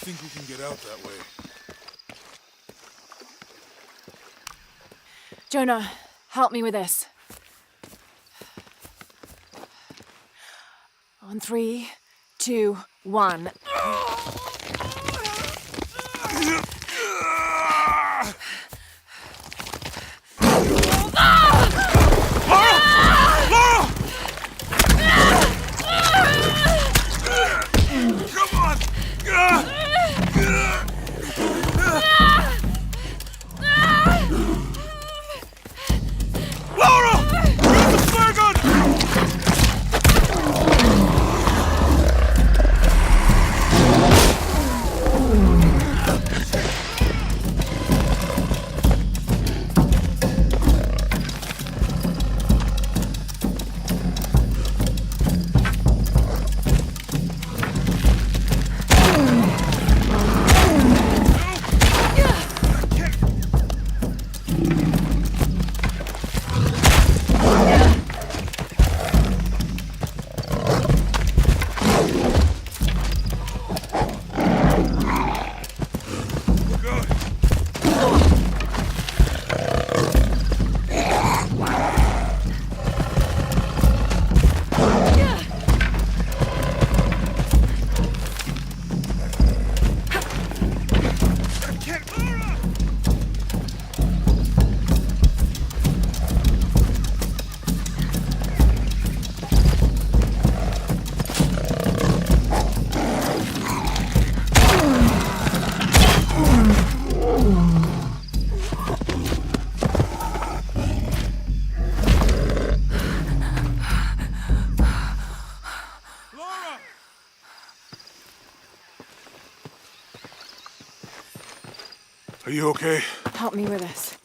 think we can get out that way? Jonah, help me with this. On 3, 2, 1. Are you okay? Help me with this.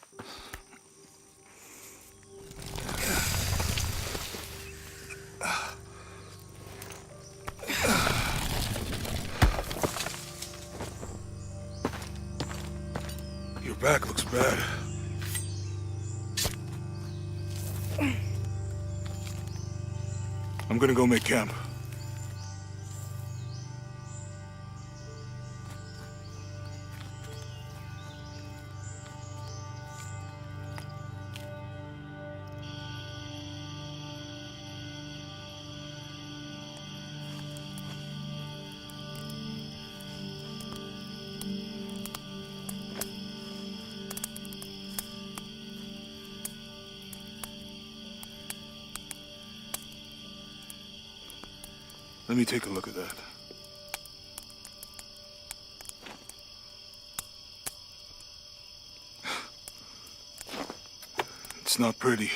Your back looks bad. I'm gonna go make camp. Let me take a look at that. It's not pretty.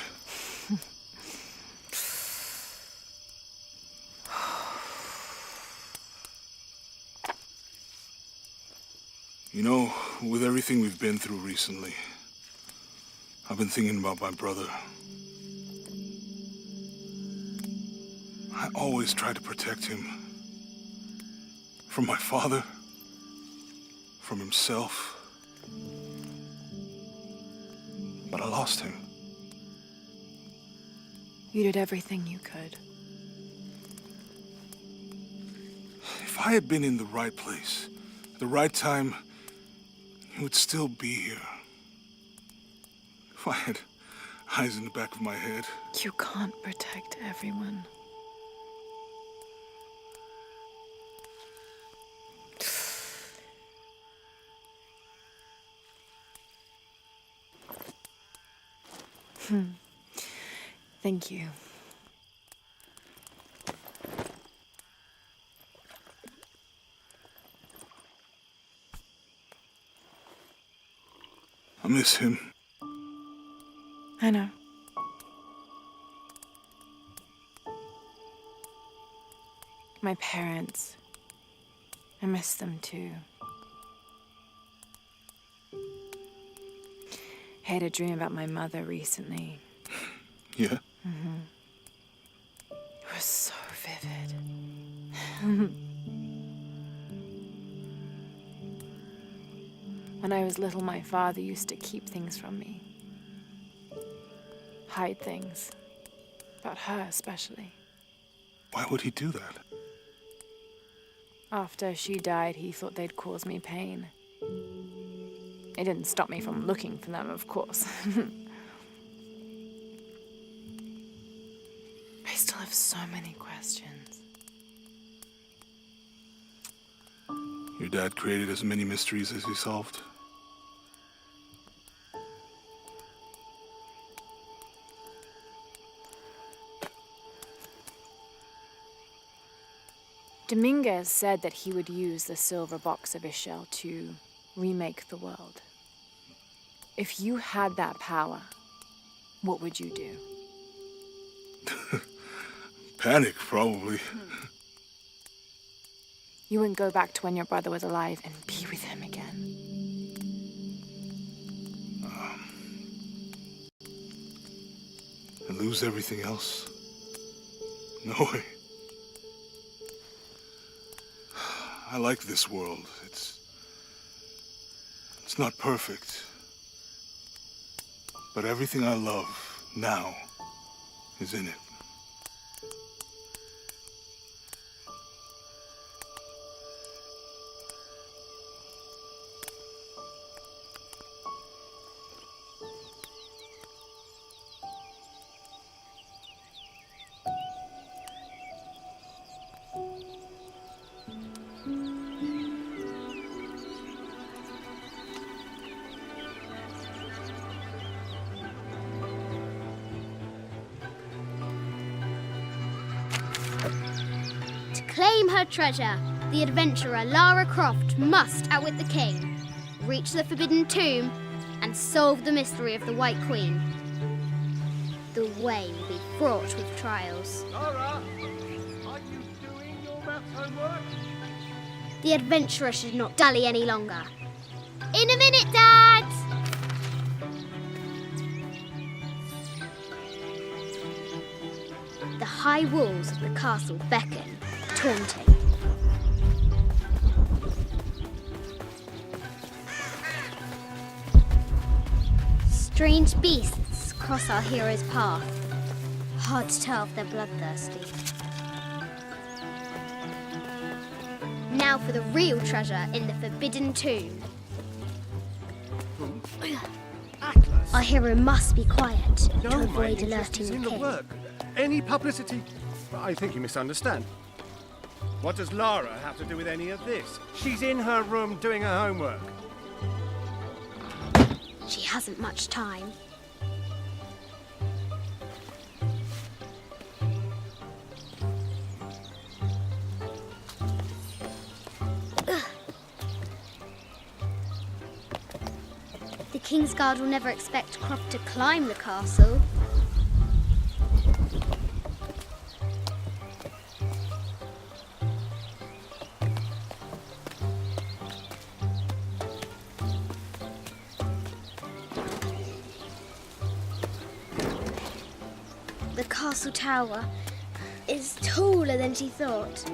You know, with everything we've been through recently, I've been thinking about my brother. I always tried to protect him. From my father. From himself. But I lost him. You did everything you could. If I had been in the right place, at the right time, he would still be here. If I had eyes in the back of my head. You can't protect everyone. Thank you. I miss him. I know. My parents. I miss them too. I had a dream about my mother recently. Yeah? It was so vivid. When I was little, my father used to keep things from me. Hide things. About her, especially. Why would he do that? After she died, he thought they'd cause me pain. It didn't stop me from looking for them, of course. I still have so many questions. Your dad created as many mysteries as he solved. Dominguez said that he would use the silver box of Ishel to remake the world. If you had that power, what would you do? Panic, probably. You wouldn't go back to when your brother was alive and be with him again. And lose everything else? No way. I like this world. It's not perfect. But everything I love now is in it. Claim her treasure. The adventurer Lara Croft must outwit the king, reach the forbidden tomb, and solve the mystery of the White Queen. The way will be fraught with trials. Lara, are you doing your maths homework? The adventurer should not dally any longer. In a minute, Dad! The high walls of the castle beckon, taunting. Strange beasts cross our hero's path. Hard to tell if they're bloodthirsty. Now for the real treasure in the forbidden tomb. Atlas. Our hero must be quiet to No, my avoid interest is alerting in the the king. work. Any publicity? I think you misunderstand. What does Lara have to do with any of this? She's in her room doing her homework. She hasn't much time. The King's Guard will never expect Croft to climb the castle. The castle tower is taller than she thought.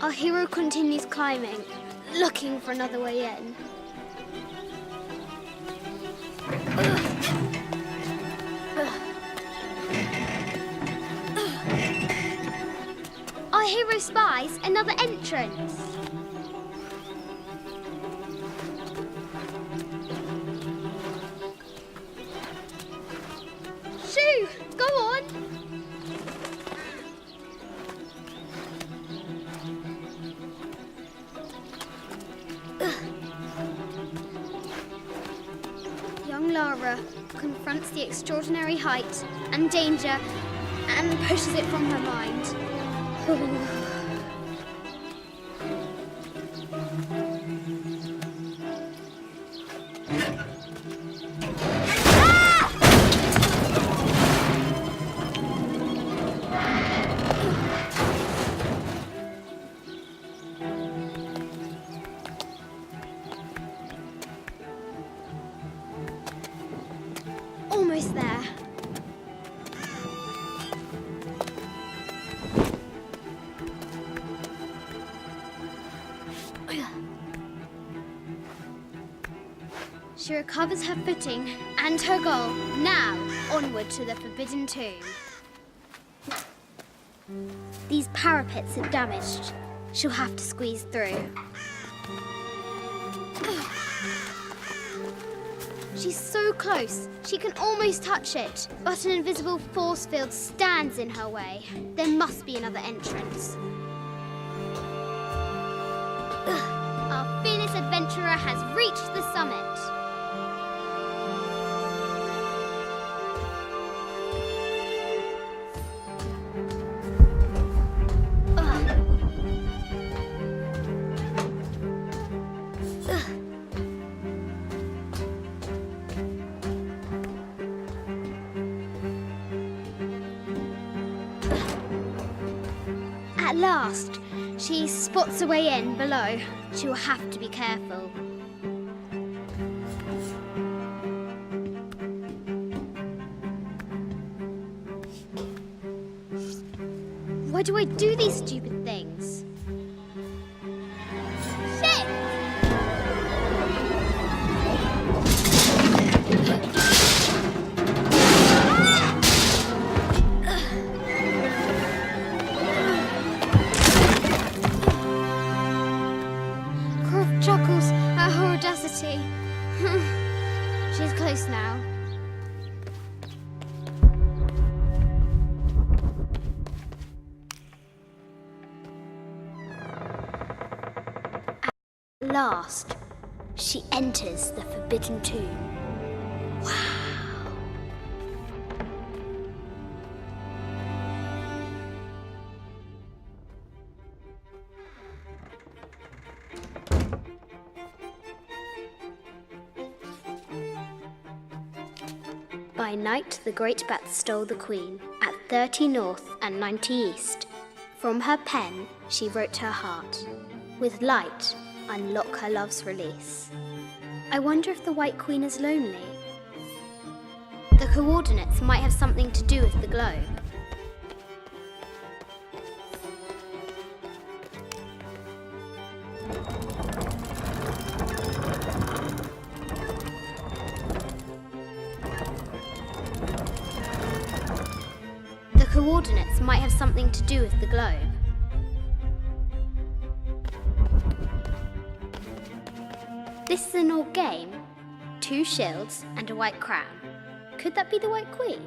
Our hero continues climbing, looking for another way in. Our hero spies another entrance. Shoo! Go on! Young Lara confronts the extraordinary height and danger and pushes it from her mind. Almost there. She recovers her footing and her goal. Now, onward to the Forbidden Tomb. These parapets are damaged. She'll have to squeeze through. She's so close, she can almost touch it, but an invisible force field stands in her way. There must be another entrance. Our fearless adventurer has reached the summit. At last, she spots a way in below. She will have to be careful. Why do I do these stupid things? Shit! Chuckles at her audacity. She's close now. At last, she enters the Forbidden Tomb. Wow. By night, the great bat stole the queen at 30 north and 90 east. From her pen, she wrote her heart. With light, unlock her love's release. I wonder if the White Queen is lonely. The coordinates might have something to do with the globe. Coordinates might have something to do with the globe. This is an old game. 2 shields and a white crown. Could that be the White Queen?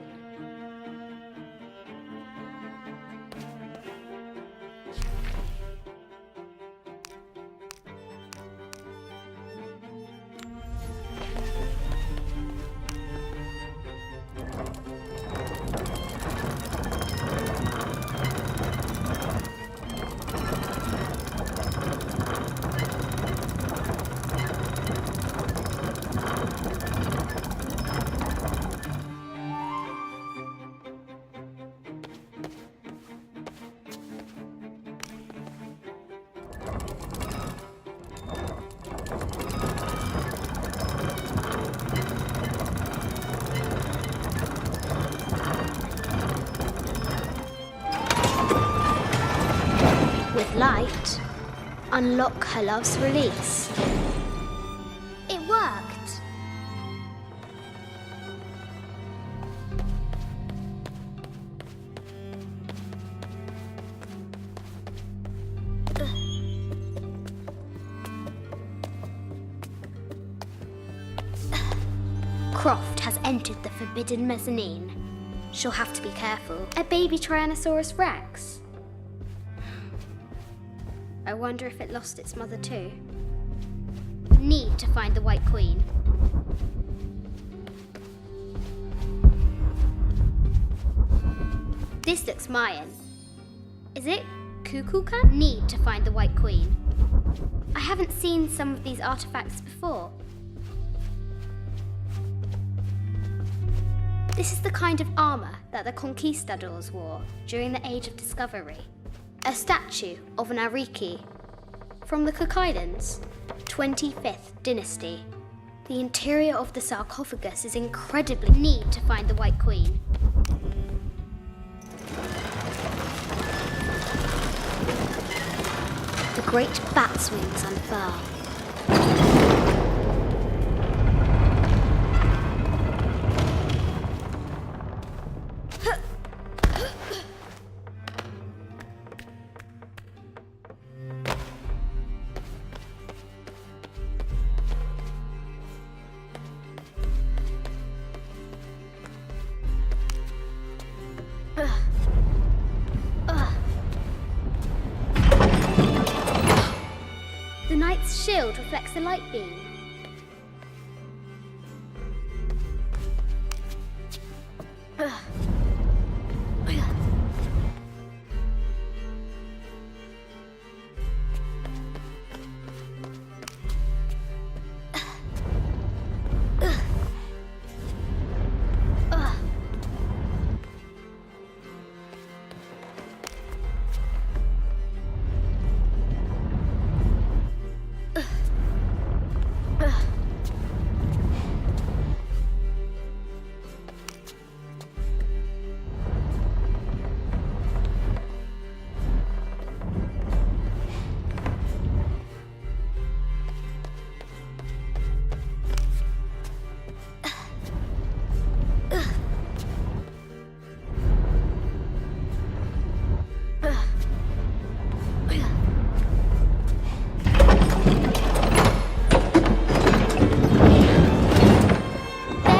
With light, unlock her love's release. It worked! Croft has entered the forbidden mezzanine. She'll have to be careful. A baby Tyrannosaurus Rex. I wonder if it lost its mother too. Need to find the White Queen. This looks Mayan. Is it Kukulkan? Need to find the White Queen. I haven't seen some of these artifacts before. This is the kind of armor that the conquistadors wore during the Age of Discovery. A statue of an Ariki from the Cook Islands, 25th dynasty. The interior of the sarcophagus is incredibly neat to find the White Queen. The great bat's wings unfurl. reflects the light beam.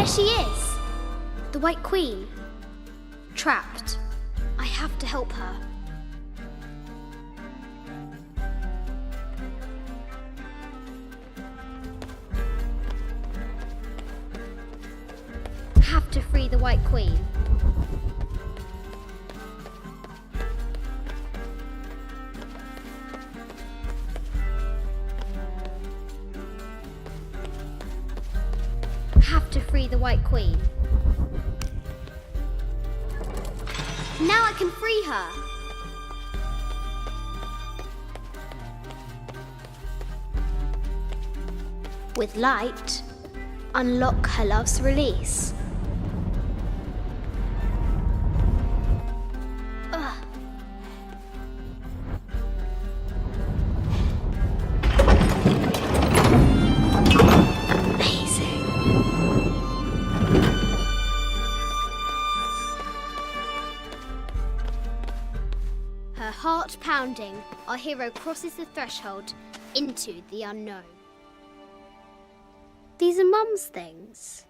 She is! The White Queen. Trapped. I have to help her. Have to free the White Queen. Have to free the White Queen. Now I can free her. With light, unlock her love's release. Heart pounding, our hero crosses the threshold into the unknown. These are Mum's things.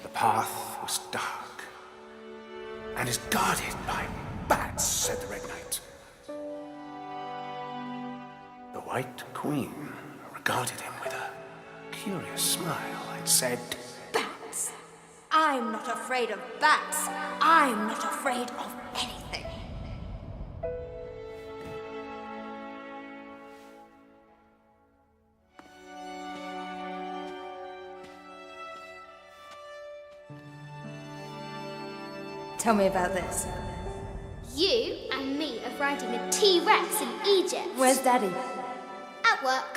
The path was dark and is guarded by bats, said the Red Knight. The White Queen regarded him with a curious smile and said, Bats! I'm not afraid of bats. I'm not afraid of anything. Tell me about this. You and me are riding a T-Rex in Egypt. Where's Daddy? At work.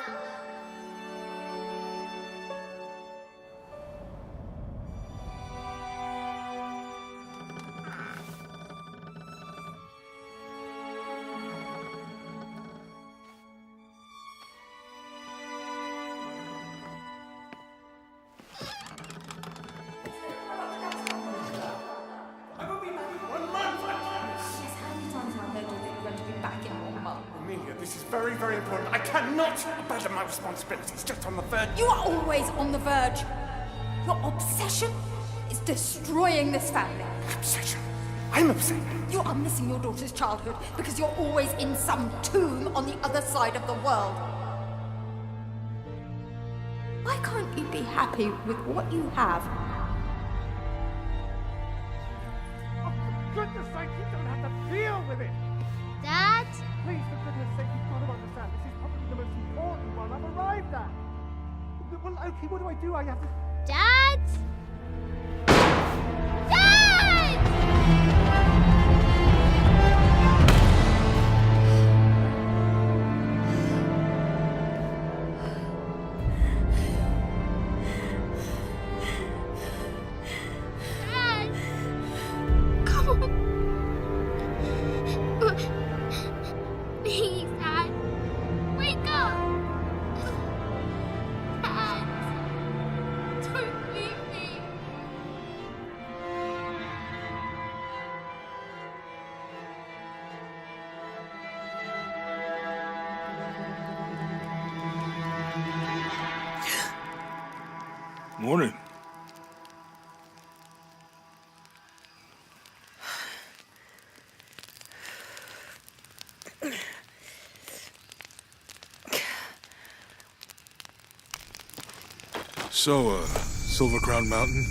This is very, very important. I cannot abandon my responsibilities just on the verge. You are always on the verge. Your obsession is destroying this family. Obsession? I'm upset. You are missing your daughter's childhood because you're always in some tomb on the other side of the world. Why can't you be happy with what you have? Oh, for goodness sake, you don't have to deal with it. Dad? Please, for goodness sake, you've got to understand. This is probably the most important one I've arrived at. Well, okay, what do? I have to... Dad? Dad! Dad! Come on. Please, Dad. Wake up. Dad. Don't leave me. Morning. So, Silver Crown Mountain?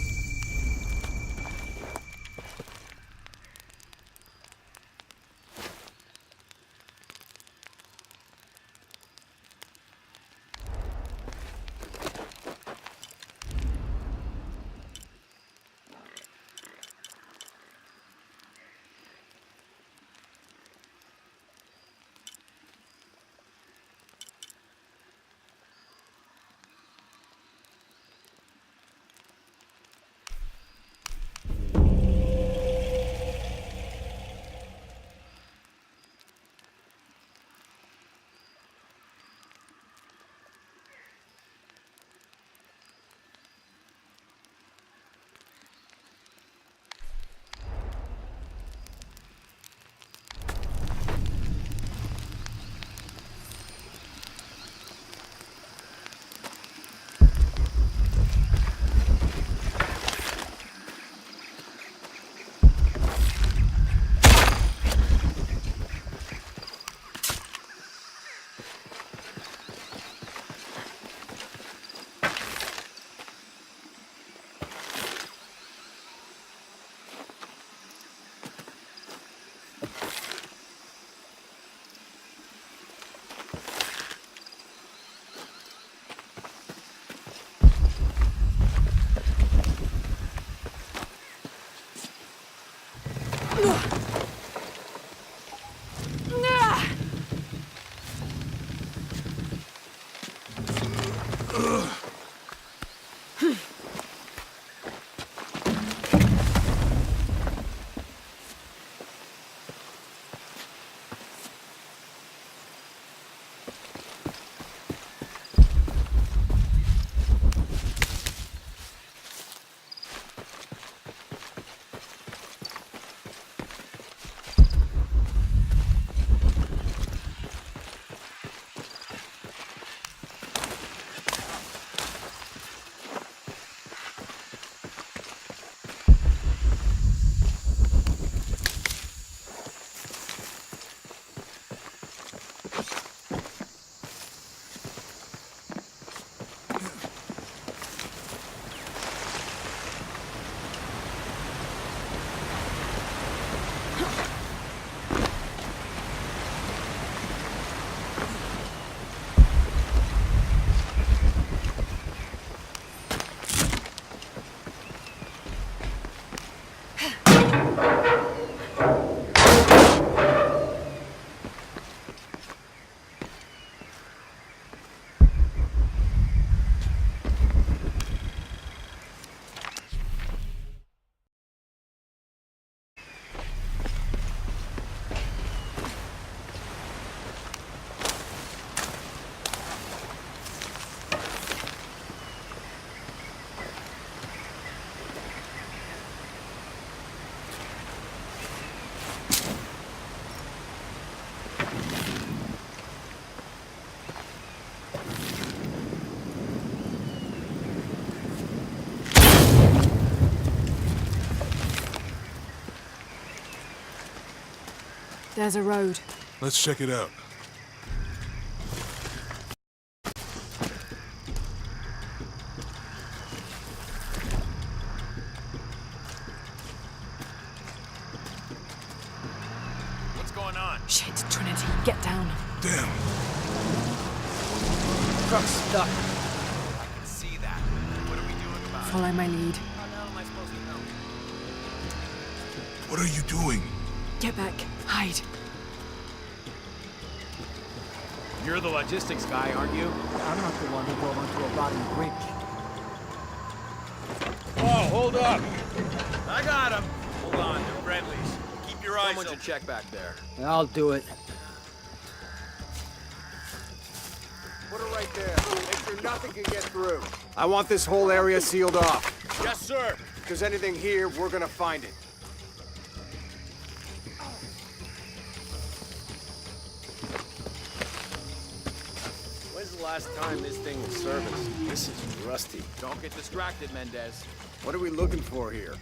There's a road. Let's check it out. What's going on? Shit, Trinity, get down. Damn. Truck's stuck. I can see that. What are we doing about it? Follow my lead. How the hell am I supposed to know? What are you doing? Get back. Hide. You're the logistics guy, aren't you? I'm not the one who drove onto a rotting bridge. Oh, hold up! I got him! Hold on, they're friendlies. Keep your eyes open. Someone should check back there. I'll do it. Put it right there. Make sure nothing can get through. I want this whole area sealed off. Yes, sir! If there's anything here, we're gonna find it. When's the last time this thing was serviced? This is rusty. Don't get distracted, Mendez. What are we looking for here?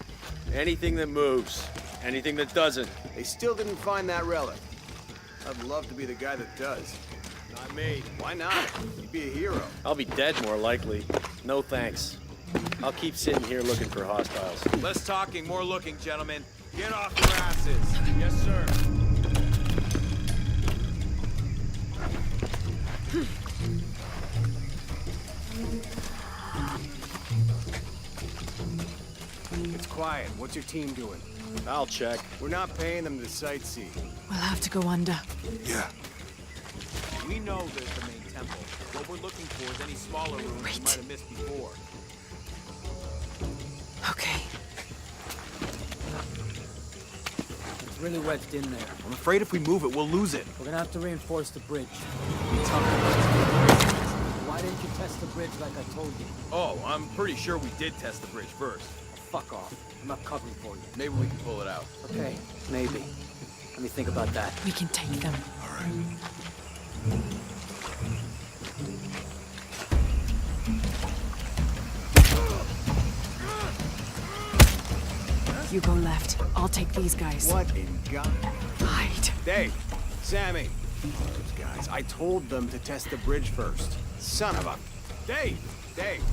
Anything that moves. Anything that doesn't. They still didn't find that relic. I'd love to be the guy that does. I made. Why not? You'd be a hero. I'll be dead more likely. No thanks. I'll keep sitting here looking for hostiles. Less talking, more looking, gentlemen. Get off your asses. Yes, sir. It's quiet. What's your team doing? I'll check. We're not paying them to sightsee. We'll have to go under. Yeah. We know there's the main temple. What we're looking for is any smaller rooms we Wait. might have missed before. Okay. It's really wedged in there. I'm afraid if we move it, we'll lose it. We're gonna have to reinforce the bridge. Why didn't you test the bridge like I told you? Oh, I'm pretty sure we did test the bridge first. Fuck off. I'm not covering for you. Maybe we can pull it out. Okay, maybe. Let me think about that. We can take them. All right. You go left. I'll take these guys. What in God? Hide. Dave, Sammy, those guys. I told them to test the bridge first. Son of a... Dave! Dave!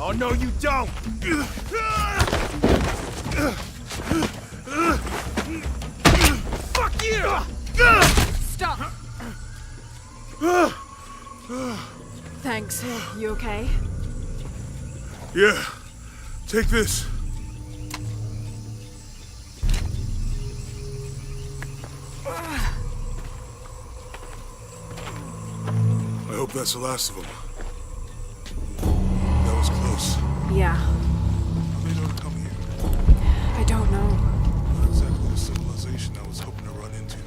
Oh, no, you don't! Fuck you! Stop! Thanks. You okay? Yeah. Take this. I hope that's the last of them. That was close. Yeah. How they know to come here? I don't know. Not exactly the civilization I was hoping to run into.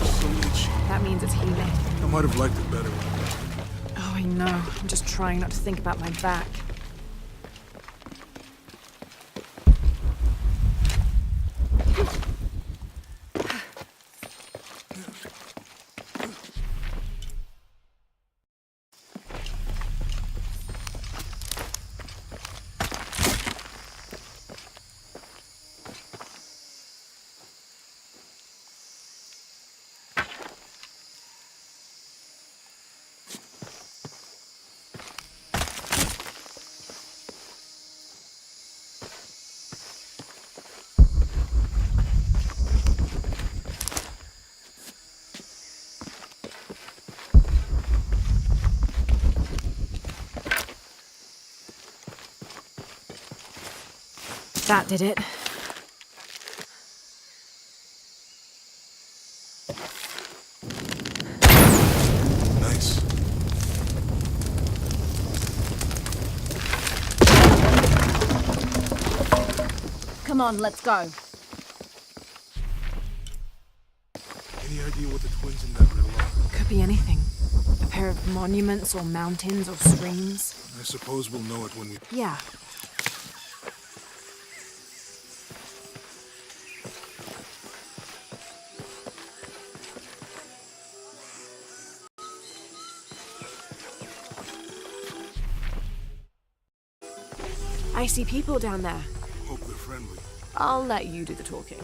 So itchy. That means it's healing. I might have liked it better. Oh, I know. I'm just trying not to think about my back. That did it. Nice. Come on, let's go. Any idea what the twins in that riddle are? Could be anything. A pair of monuments or mountains or streams. I suppose we'll know it when we... Yeah. I see people down there. Hope they're friendly. I'll let you do the talking.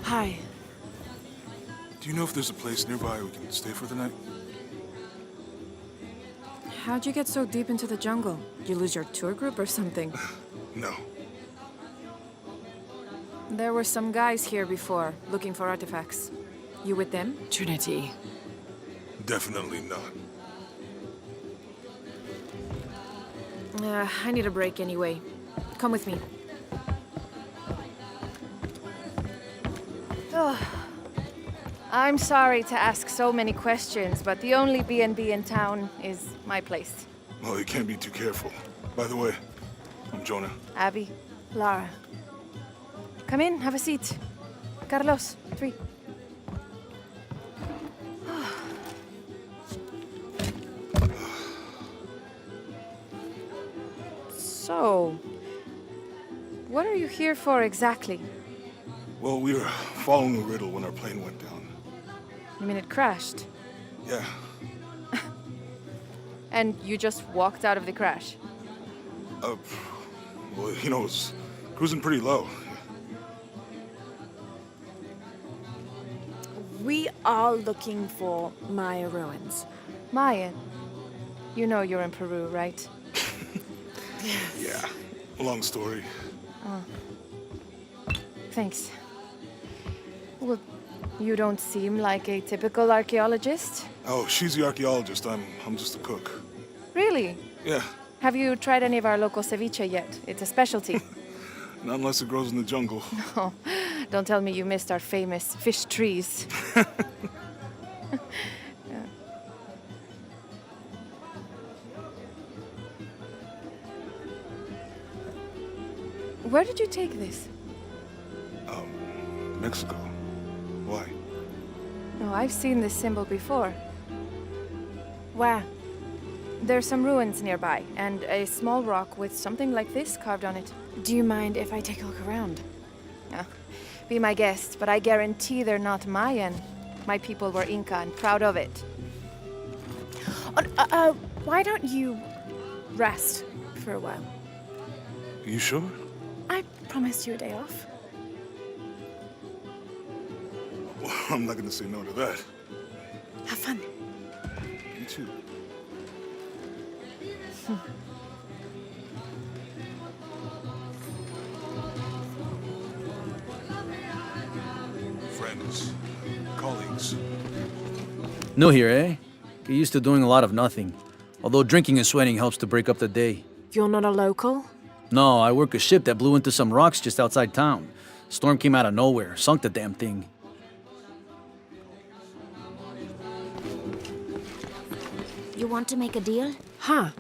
Hi. Do you know if there's a place nearby we can stay for the night? How'd you get so deep into the jungle? You lose your tour group or something? No. There were some guys here before, looking for artifacts. You with them? Trinity. Definitely not. I need a break anyway. Come with me. Oh. I'm sorry to ask so many questions, but the only B&B in town is my place. Well, you can't be too careful. By the way, I'm Jonah. Abby, Lara. Come in, have a seat. Carlos, 3. So, what are you here for exactly? Well, we were following a riddle when our plane went down. You mean it crashed? Yeah. And you just walked out of the crash? Well, you know, it was cruising pretty low. We are looking for Maya ruins. Maya? You know you're in Peru, right? Yeah. Long story. Thanks. Well, you don't seem like a typical archaeologist. Oh, she's the archaeologist. I'm just a cook. Really? Yeah. Have you tried any of our local ceviche yet? It's a specialty. Not unless it grows in the jungle. Oh, don't tell me you missed our famous fish trees. Yeah. Where did you take this? Mexico. Why? Oh, I've seen this symbol before. Where? There's some ruins nearby, and a small rock with something like this carved on it. Do you mind if I take a look around? Be my guest, but I guarantee they're not Mayan. My people were Inca and proud of it. Why don't you rest for a while? You sure? I promised you a day off. Well, I'm not gonna say no to that. Have fun. You too. Friends, colleagues. New here, eh? Get used to doing a lot of nothing. Although drinking and sweating helps to break up the day. You're not a local? No, I work a ship that blew into some rocks just outside town. Storm came out of nowhere, sunk the damn thing. You want to make a deal? Huh.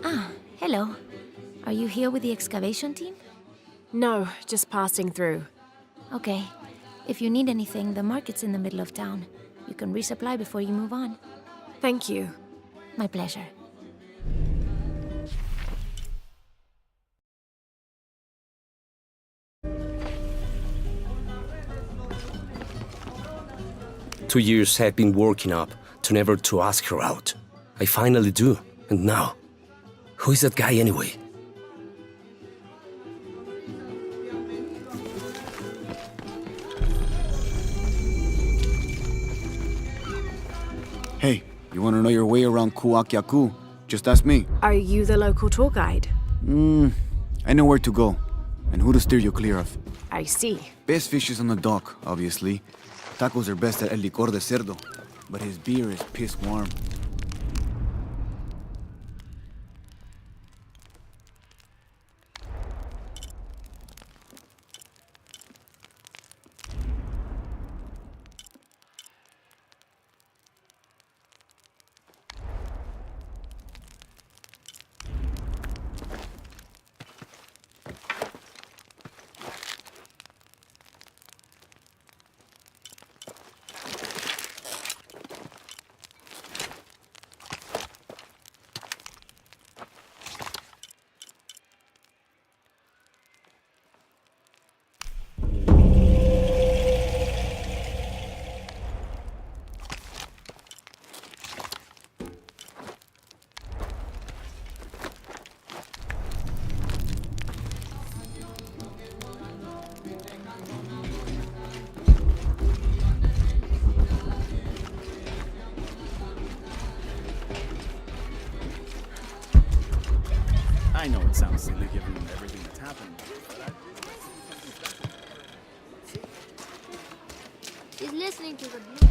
Ah, hello. Are you here with the excavation team? No, just passing through. Okay. If you need anything, the market's in the middle of town. You can resupply before you move on. Thank you. My pleasure. Two years I've been working up to never to ask her out. I finally do, and now, who is that guy anyway? Hey, you want to know your way around Kuakyaku? Just ask me. Are you the local tour guide? I know where to go, and who to steer you clear of. I see. Best fish is on the dock, obviously. Tacos are best at El Licor de Cerdo, but his beer is piss warm. especially given everything that's happened. He's listening to the music.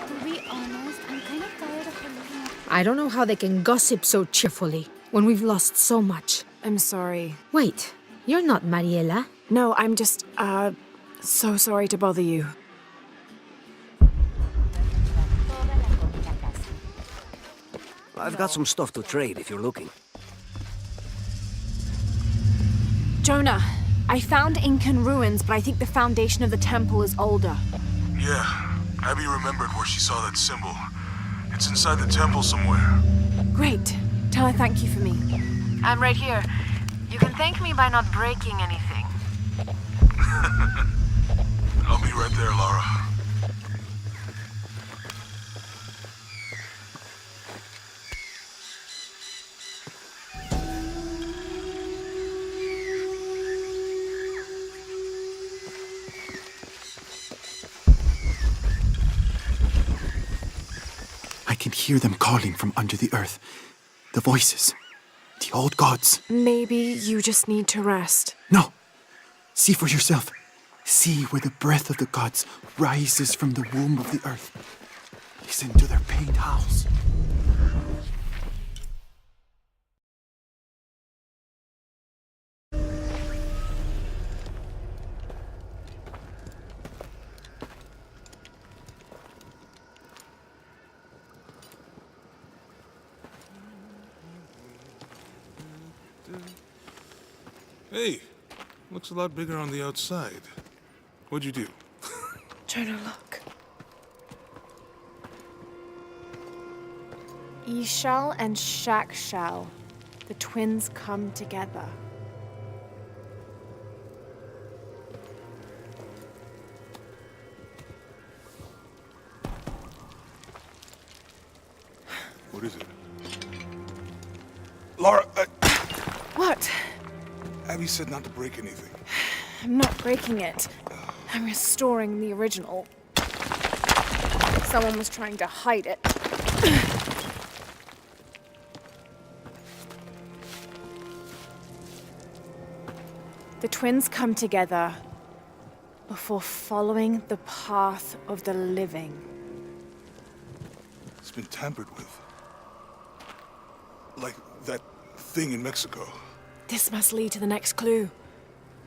To be honest, I'm kind of tired of her looking at. I don't know how they can gossip so cheerfully when we've lost so much. I'm sorry. Wait, you're not Mariela. No, I'm just, so sorry to bother you. I've got some stuff to trade if you're looking. Jonah, I found Incan ruins, but I think the foundation of the temple is older. Yeah, Abby remembered where she saw that symbol. It's inside the temple somewhere. Great. Tell her thank you for me. I'm right here. You can thank me by not breaking anything. I'll be right there, Lara. I can hear them calling from under the earth. The voices. The old gods. Maybe you just need to rest. No. See for yourself. See where the breath of the gods rises from the womb of the earth. Listen to their pained howls. Hey, looks a lot bigger on the outside. What'd you do? Jonah, look. Ishal and Shakshal, the twins come together. What is it? Lara, What? Abby said not to break anything. I'm not breaking it. I'm restoring the original. Someone was trying to hide it. The twins come together before following the path of the living. It's been tampered with. Like that thing in Mexico. This must lead to the next clue.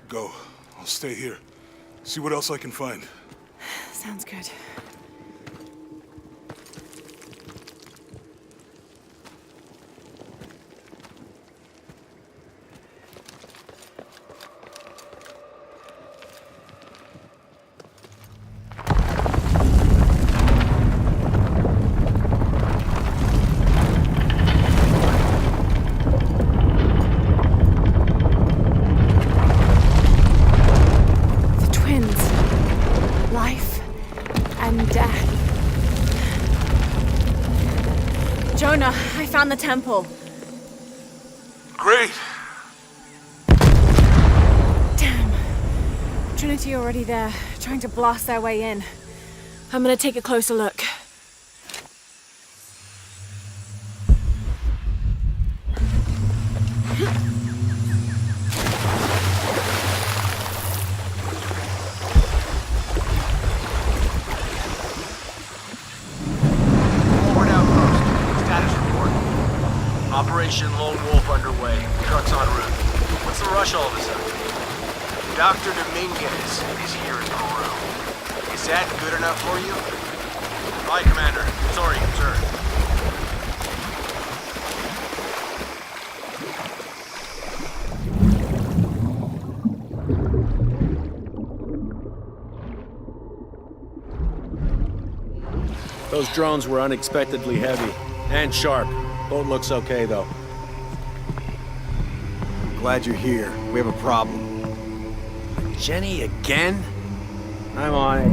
Go. I'll stay here. See what else I can find. Sounds good. Jonah, I found the temple. Great! Damn. Trinity already there, trying to blast their way in. I'm gonna take a closer look. Operation Lone Wolf underway. Trucks en route. What's the rush all of a sudden? Dr. Dominguez is here in Peru. Is that good enough for you? Aye, Commander. Sorry, sir. Those drones were unexpectedly heavy and sharp. Boat looks okay, though. Glad you're here. We have a problem. Jenny again? I'm on it.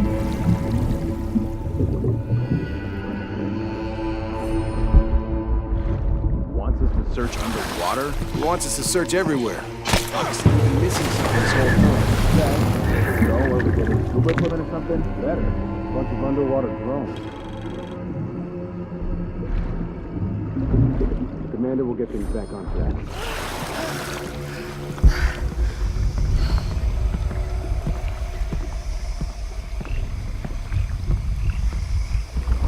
Wants us to search underwater? He wants us to search everywhere. Obviously, we've been missing something this whole time. Yeah, there we go. Where we get a scuba equipment or something? Better. Bunch of underwater drones. Commander will get things back on track.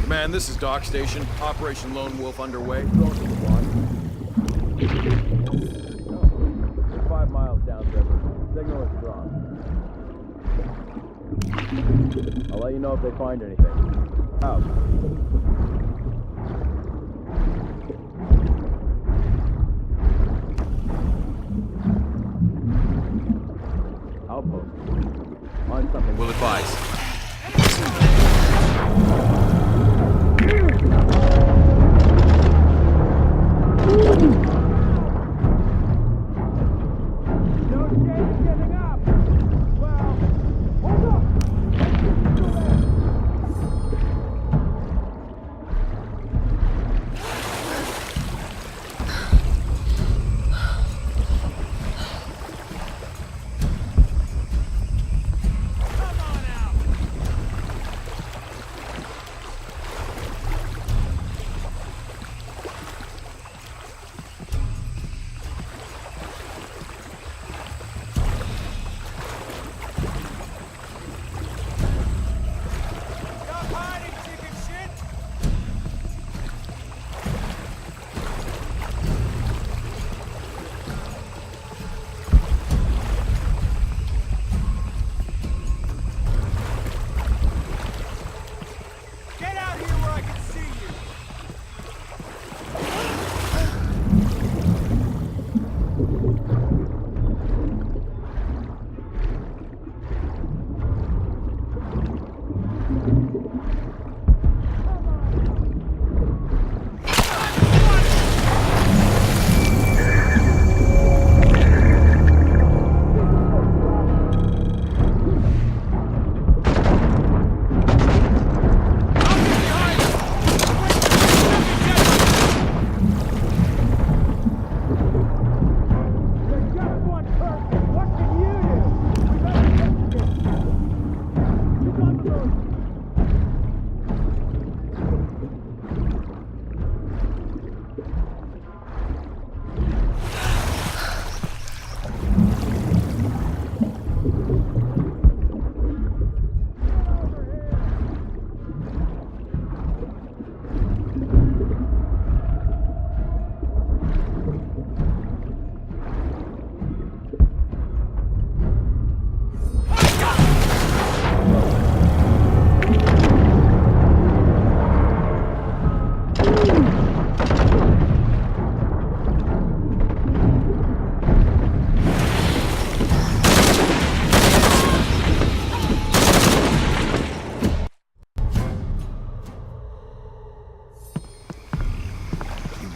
Command, this is Dock Station. Operation Lone Wolf underway. Drones in the launch. They're 5 miles downriver. Signal is strong. I'll let you know if they find anything. Out. Outpost. Find something. We'll advise.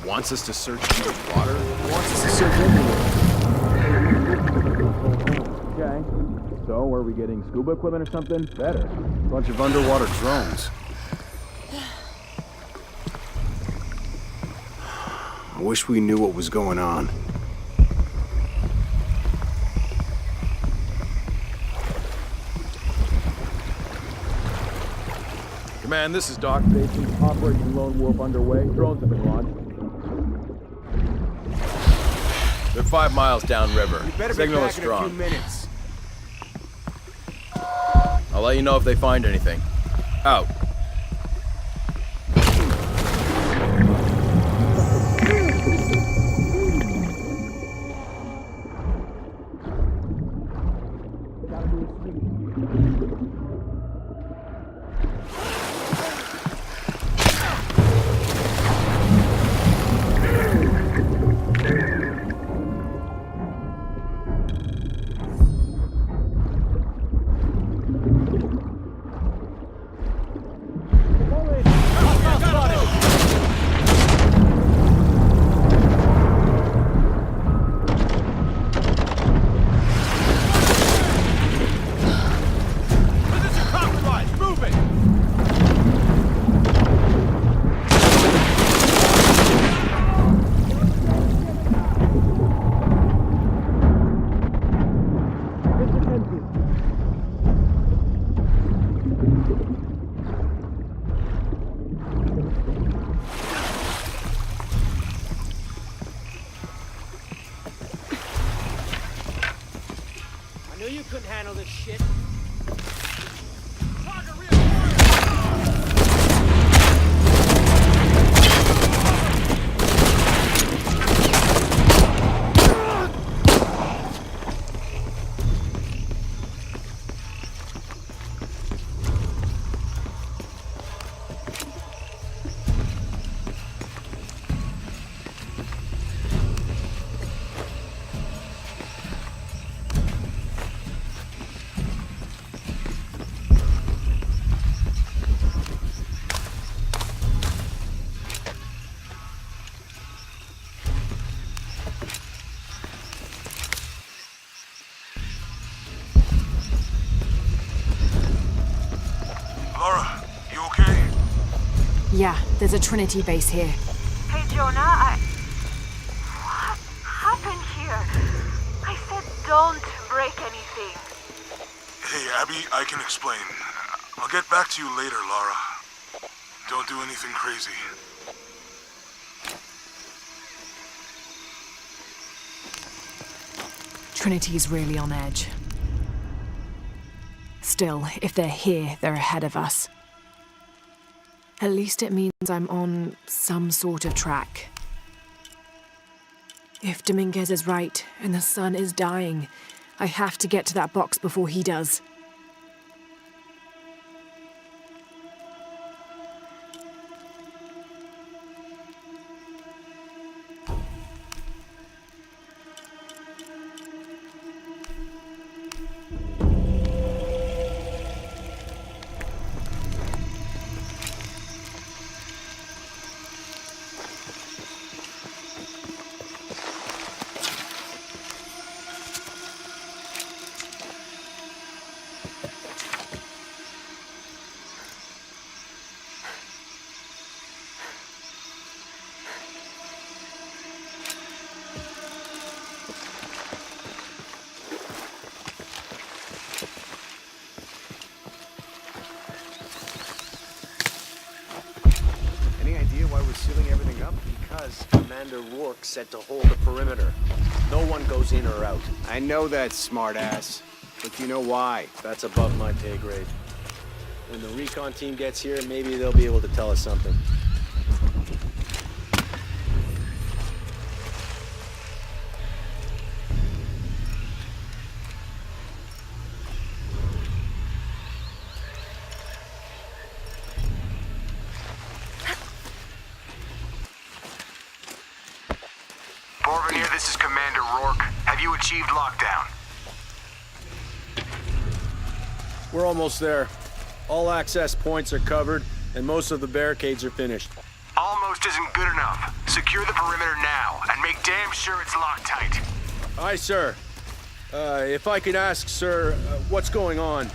Wants us to search underwater? Wants us to search everywhere. Okay. So, are we getting scuba equipment or something? Better. Bunch of underwater drones. I wish we knew what was going on. Command, this is Dock Station. Operation Lone Wolf underway. Drones have been launched. They're 5 miles downriver. Signal is strong. In a few minutes. I'll let you know if they find anything. Out. you couldn't handle this shit. Lara, you okay? Yeah, there's a Trinity base here. Hey, Jonah, what happened here? I said don't break anything. Hey, Abby, I can explain. I'll get back to you later, Lara. Don't do anything crazy. Trinity's really on edge. Still, if they're here, they're ahead of us. At least it means I'm on some sort of track. If Dominguez is right, and the sun is dying, I have to get to that box before he does. Any idea why we're sealing everything up? Because Commander Rourke said to hold the perimeter. No one goes in or out. I know that, smartass. But you know why? That's above my pay grade. When the recon team gets here, maybe they'll be able to tell us something. Borvin, this is Commander Rourke. Have you achieved lockdown? We're almost there. All access points are covered, and most of the barricades are finished. Almost isn't good enough. Secure the perimeter now, and make damn sure it's locked tight. Aye, sir. If I could ask, sir, what's going on?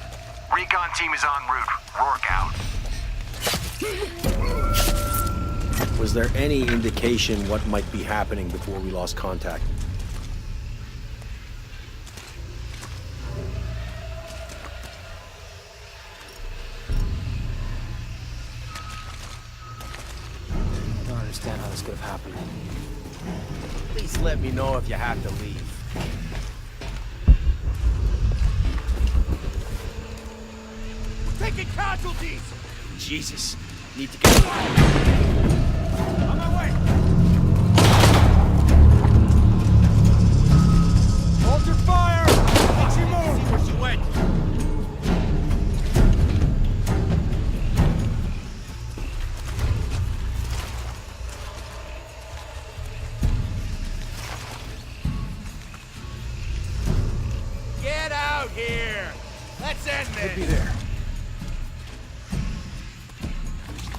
Recon team is en route. Rourke out. Was there any indication what might be happening before we lost contact? I don't understand how this could have happened. Please let me know if you have to leave. Taking casualties! Jesus. Need to get... On my way! Hold your fire! Watch you move! See where she went! Get out here! Let's end this! Could be there.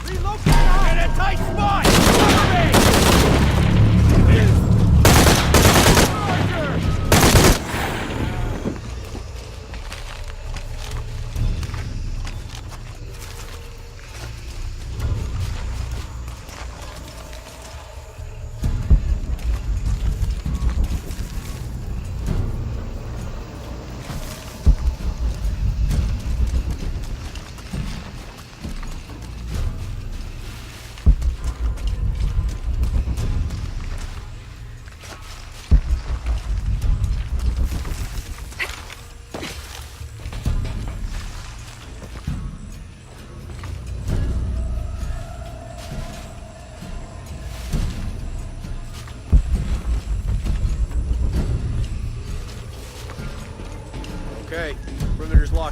Relocate! In a tight spot! Cover me!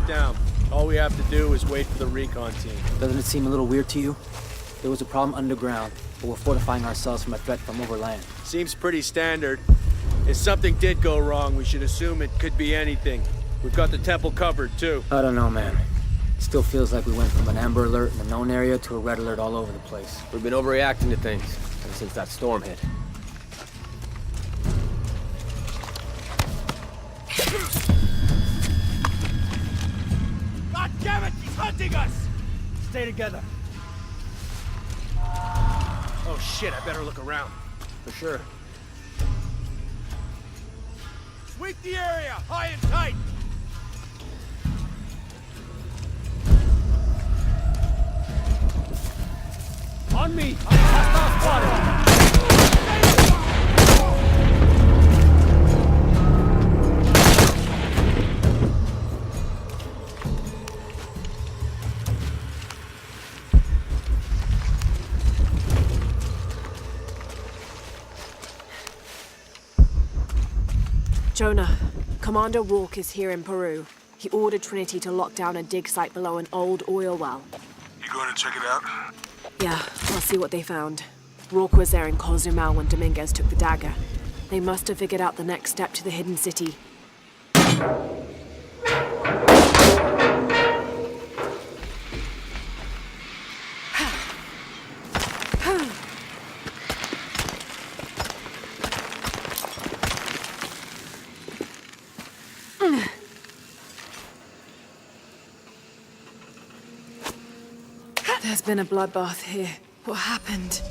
down. All we have to do is wait for the recon team. Doesn't it seem a little weird to you? There was a problem underground, but we're fortifying ourselves from a threat from overland. Seems pretty standard. If something did go wrong, we should assume it could be anything. We've got the temple covered, too. I don't know, man. It still feels like we went from an amber alert in the known area to a red alert all over the place. We've been overreacting to things ever since that storm hit. God damn it! He's hunting us! Stay together. Oh shit, I better look around. For sure. Sweep the area, high and tight! On me! Hostile spotted! Jonah, Commander Rourke is here in Peru. He ordered Trinity to lock down a dig site below an old oil well. You going to check it out? Yeah, I'll see what they found. Rourke was there in Cozumel when Dominguez took the dagger. They must have figured out the next step to the hidden city. There's been a bloodbath here. What happened?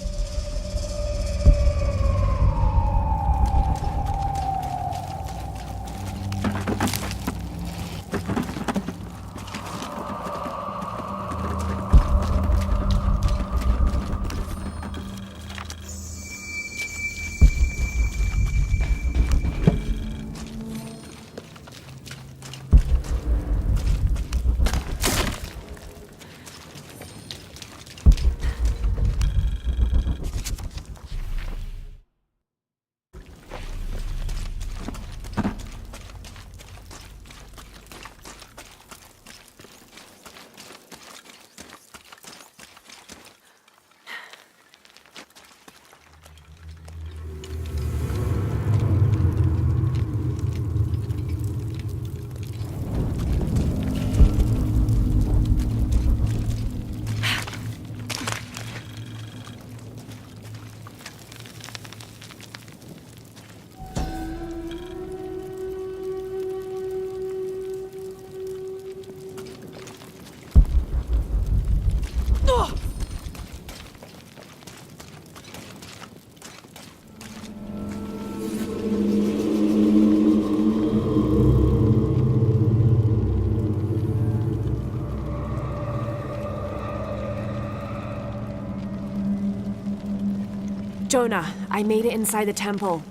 Jonah, I made it inside the temple.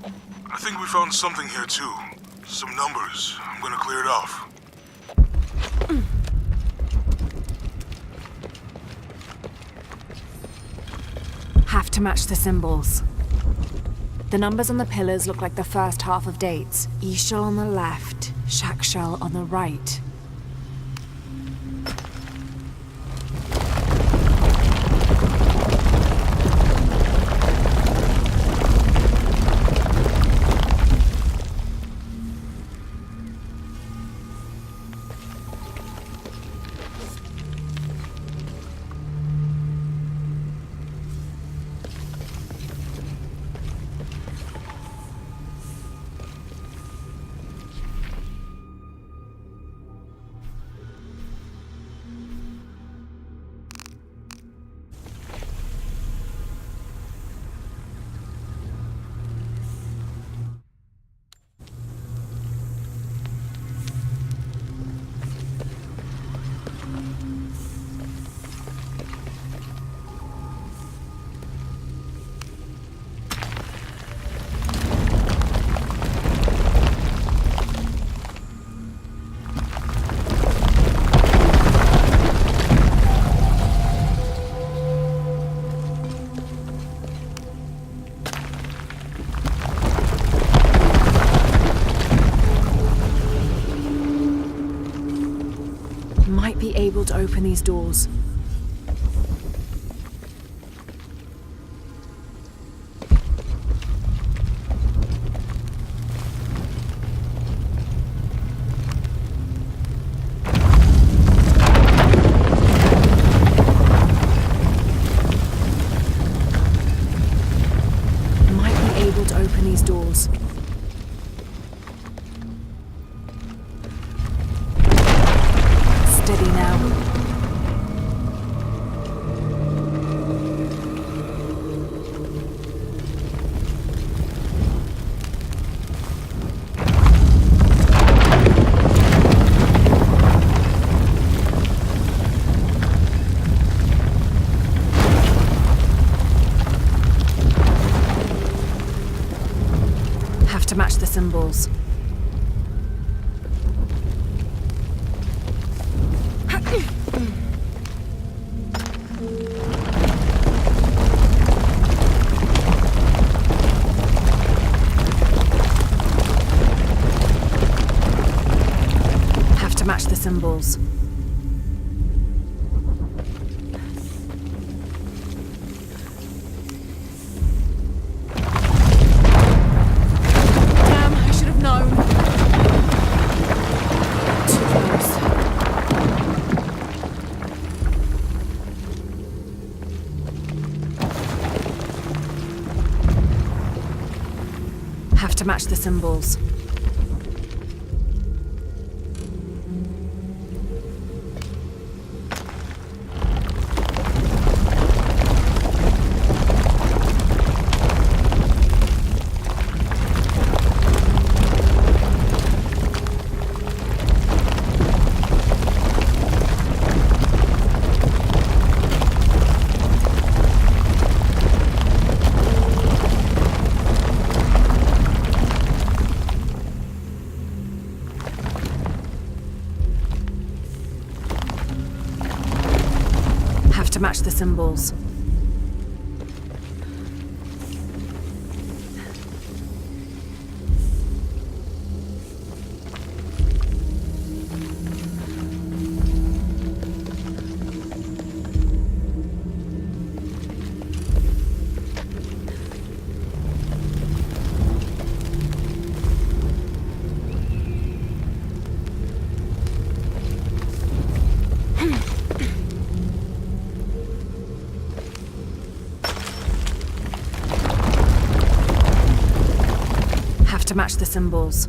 I think we found something here too. Some numbers. I'm gonna clear it off. Have to match the symbols. The numbers on the pillars look like the first half of dates. Ishal on the left, Shakshal on the right. to open these doors. To open these doors. Steady now. Have to match the symbols. Have to match the symbols. Have to match the symbols. To match the symbols. To match the symbols.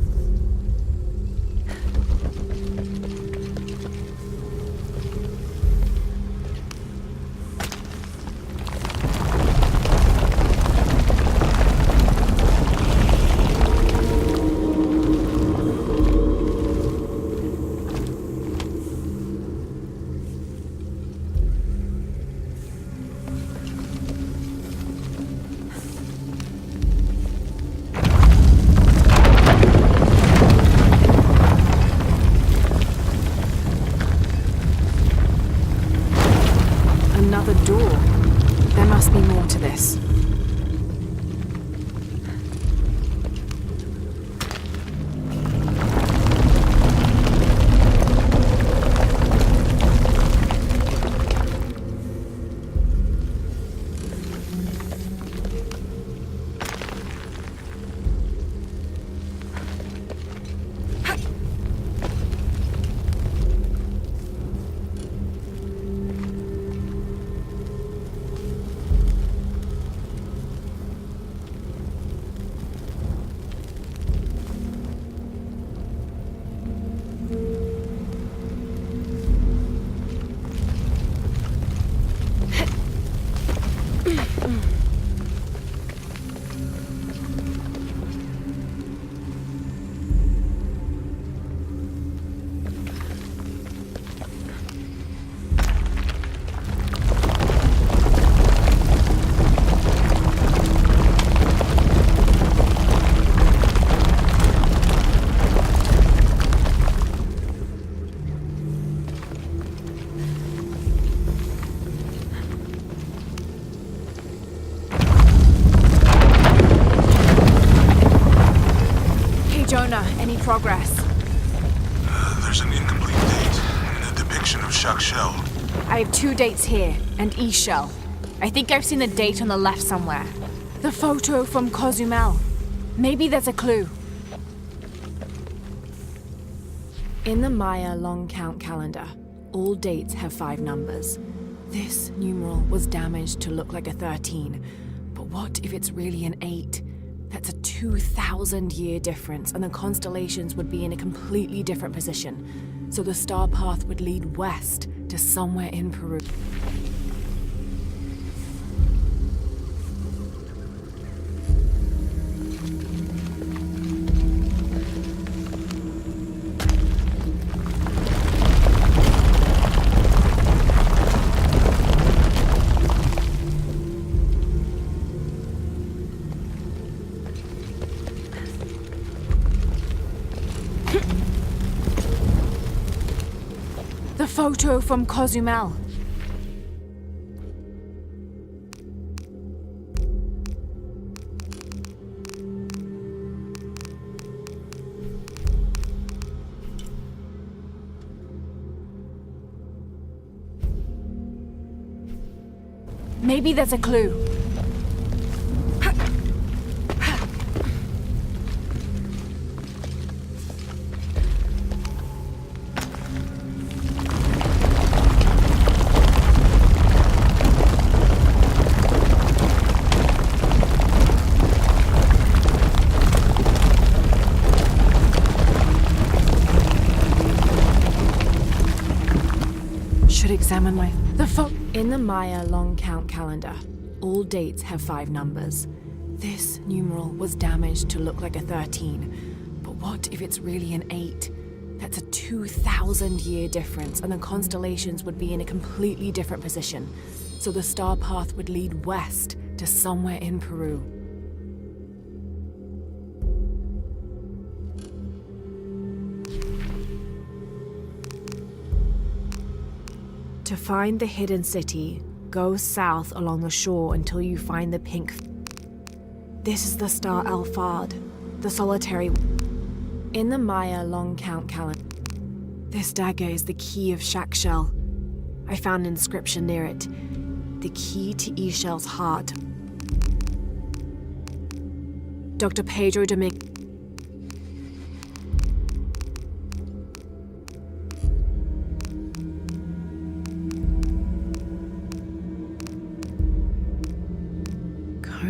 Another door. There must be more to this. Any progress? There's an incomplete date and a depiction of Shell. I have 2 dates here, and Ishel. I think I've seen the date on the left somewhere. The photo from Cozumel. Maybe there's a clue. In the Maya long count calendar, all dates have 5 numbers. This numeral was damaged to look like a 13. But what if it's really an 8? That's a 2,000-year difference, and the constellations would be in a completely different position. So the star path would lead west to somewhere in Peru. The photo from Cozumel. Maybe there's a clue. Examine my... In the Maya long count calendar, all dates have 5 numbers. This numeral was damaged to look like a 13. But what if it's really an 8? That's a 2,000-year difference, and the constellations would be in a completely different position. So the star path would lead west to somewhere in Peru. To find the hidden city, go south along the shore until you find the pink... This is the star Alphard, the solitary... In the Maya long count calendar, this dagger is the key of Shell. I found an inscription near it. The key to Ishel's heart. Dr. Pedro Dominguez...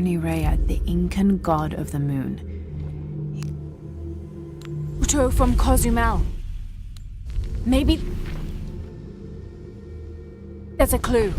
Rea, the Incan god of the moon. Photo from Cozumel. Maybe there's a clue.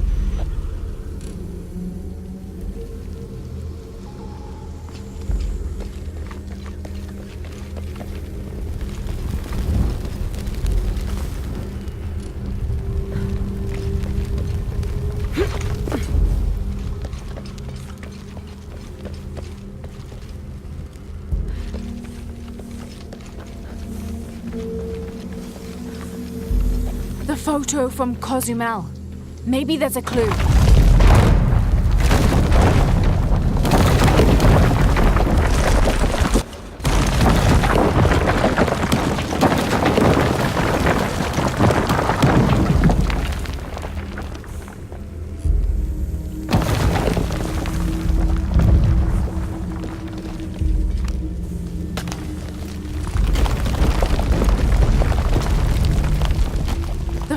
Photo from Cozumel. Maybe there's a clue.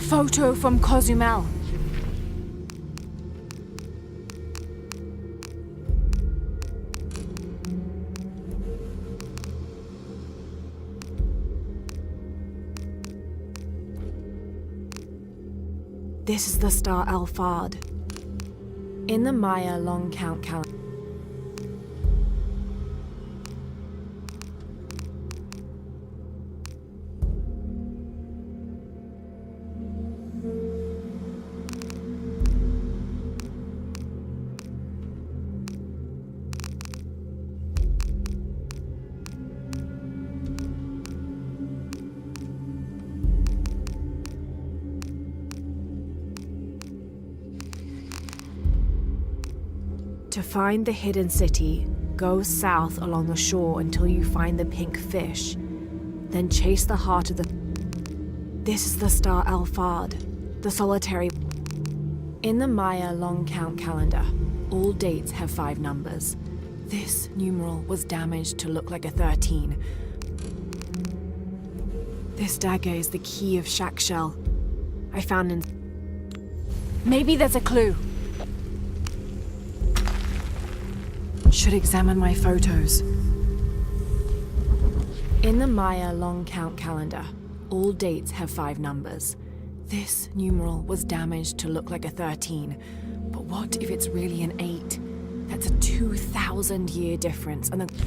Photo from Cozumel. This is the star Alphard. In the Maya long count calendar. To find the hidden city, go south along the shore until you find the pink fish. Then chase the heart of the... This is the star Alphard, the solitary. In the Maya long count calendar, all dates have 5 numbers. This numeral was damaged to look like a 13. This dagger is the key of Shakshel. I found in... Maybe there's a clue. Should examine my photos. In the Maya long count calendar, all dates have 5 numbers. This numeral was damaged to look like a 13. But what if it's really an 8? That's a 2,000-year difference, and the...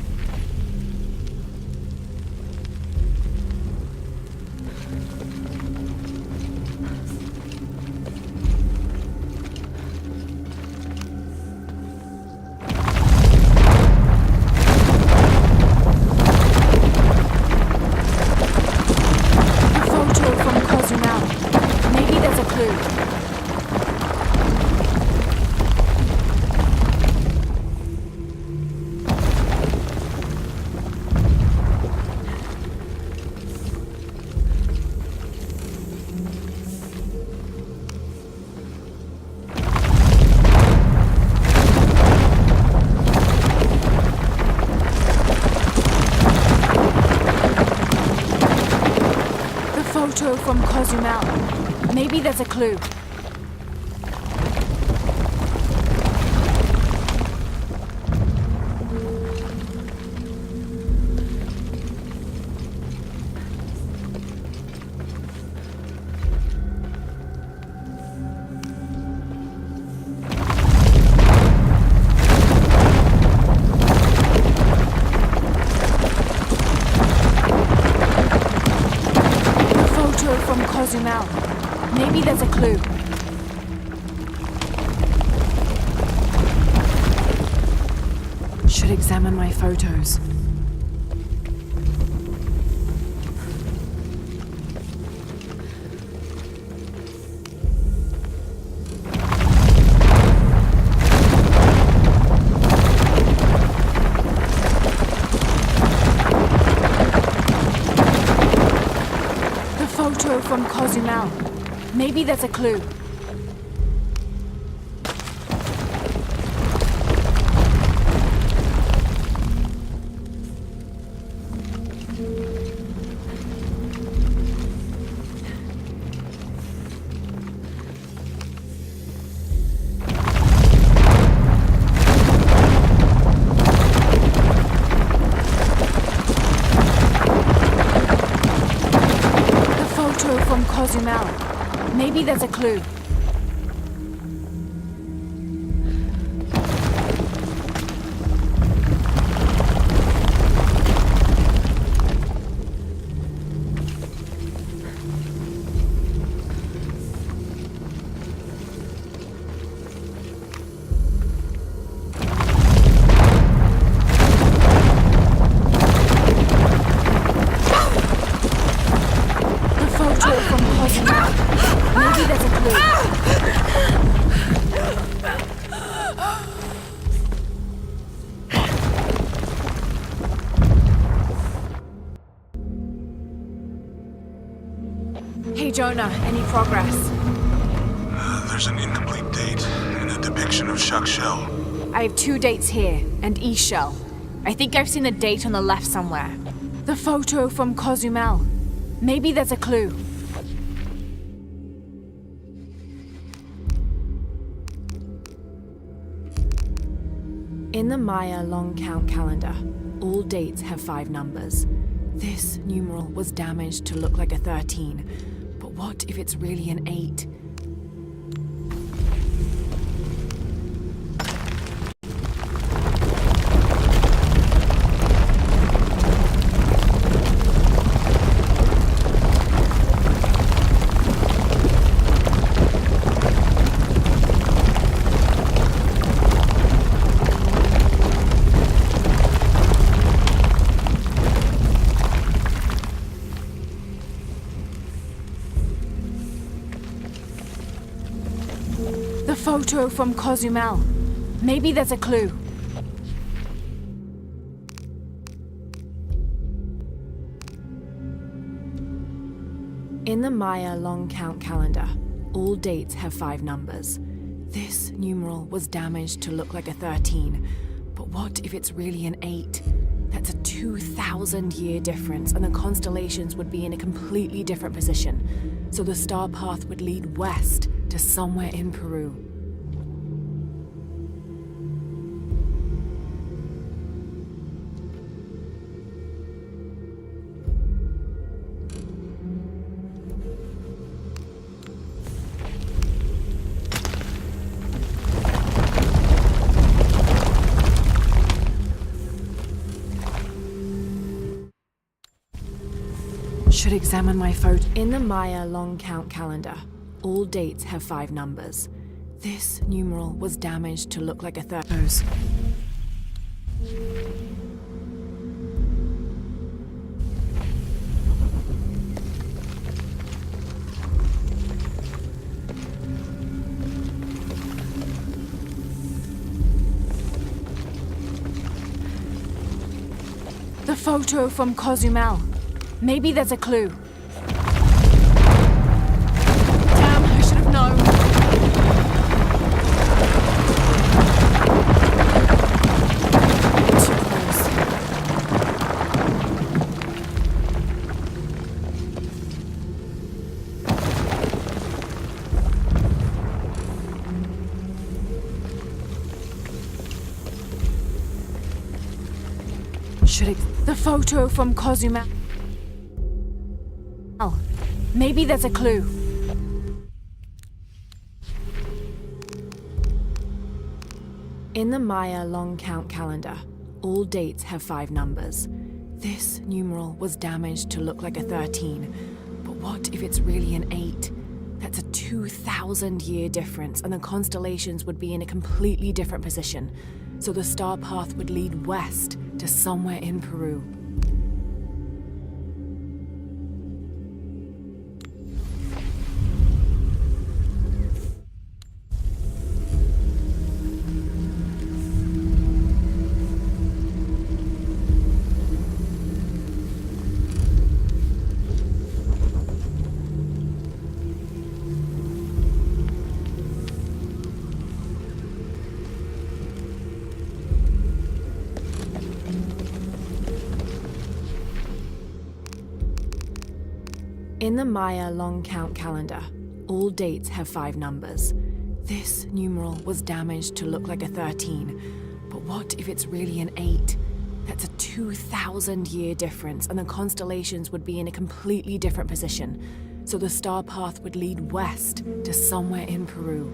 From Cozumel. Maybe there's a clue. Cozumel. Maybe there's a clue. Should examine my photos. From Cozumel. Maybe there's a clue. From Cozumel. Maybe there's a clue. Hey Jonah, any progress? There's an incomplete date and a depiction of Shakshel. I have 2 dates here, and E-Shell. I think I've seen the date on the left somewhere. The photo from Cozumel. Maybe there's a clue. In the Maya long count calendar, all dates have 5 numbers. This numeral was damaged to look like a 13. But what if it's really an 8? The photo from Cozumel. Maybe there's a clue. In the Maya long count calendar, all dates have 5 numbers. This numeral was damaged to look like a 13, but what if it's really an 8? That's a 2,000-year difference, and the constellations would be in a completely different position. So the star path would lead west to somewhere in Peru. Should examine my photo. In the Maya long count calendar, all dates have 5 numbers. This numeral was damaged to look like a 13. The photo from Cozumel. Maybe there's a clue. Damn, I should have known. Too close. The photo from Cozumel. Maybe there's a clue. In the Maya long count calendar, all dates have 5 numbers. This numeral was damaged to look like a 13, but what if it's really an 8? That's a 2,000-year difference, and the constellations would be in a completely different position. So the star path would lead west to somewhere in Peru. In the Maya long count calendar, all dates have 5 numbers. This numeral was damaged to look like a 13, but what if it's really an 8? That's a 2,000-year difference, and the constellations would be in a completely different position. So the star path would lead west to somewhere in Peru.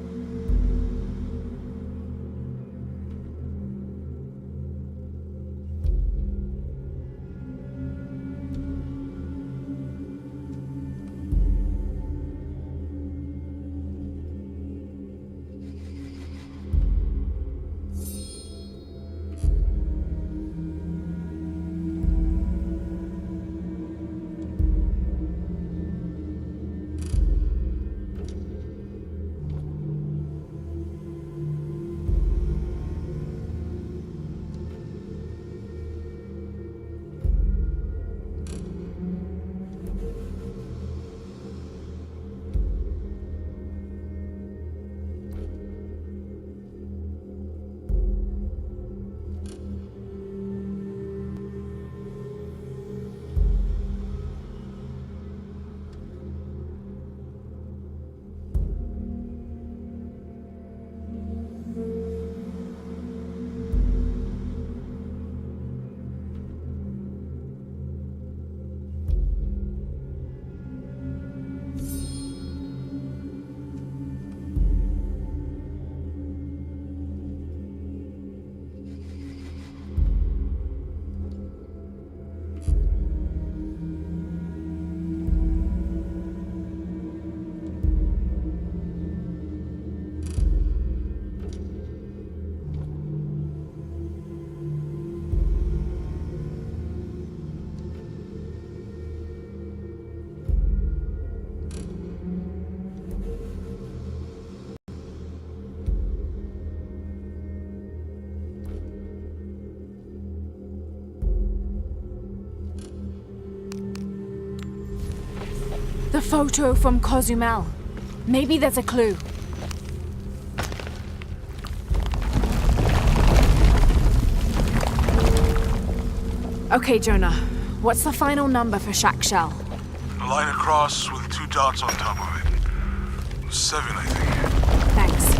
The photo from Cozumel. Maybe there's a clue. Okay, Jonah. What's the final number for Shack Shell? A line across with 2 dots on top of it. 7, I think. Thanks.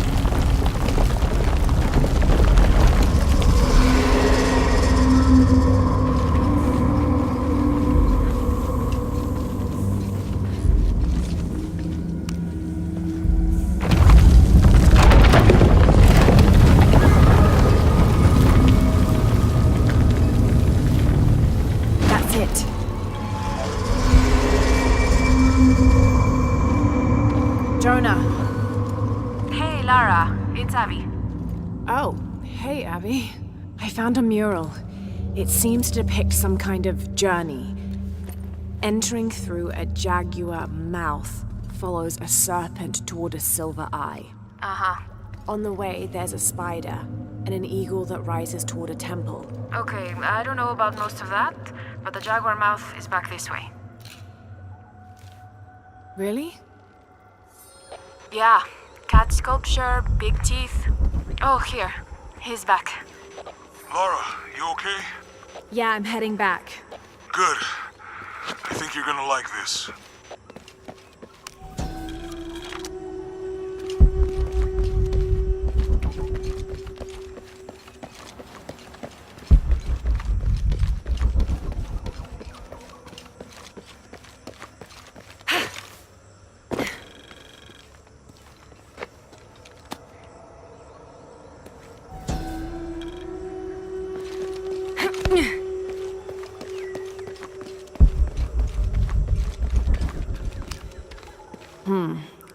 That's it. Jonah. Hey, Lara. It's Abby. Oh, hey, Abby. I found a mural. It seems to depict some kind of journey. Entering through a jaguar mouth follows a serpent toward a silver eye. Uh-huh. On the way, there's a spider and an eagle that rises toward a temple. Okay, I don't know about most of that, but the jaguar mouth is back this way. Really? Yeah. Cat sculpture, big teeth. Oh, here. He's back. Lara, you okay? Yeah, I'm heading back. Good. I think you're gonna like this.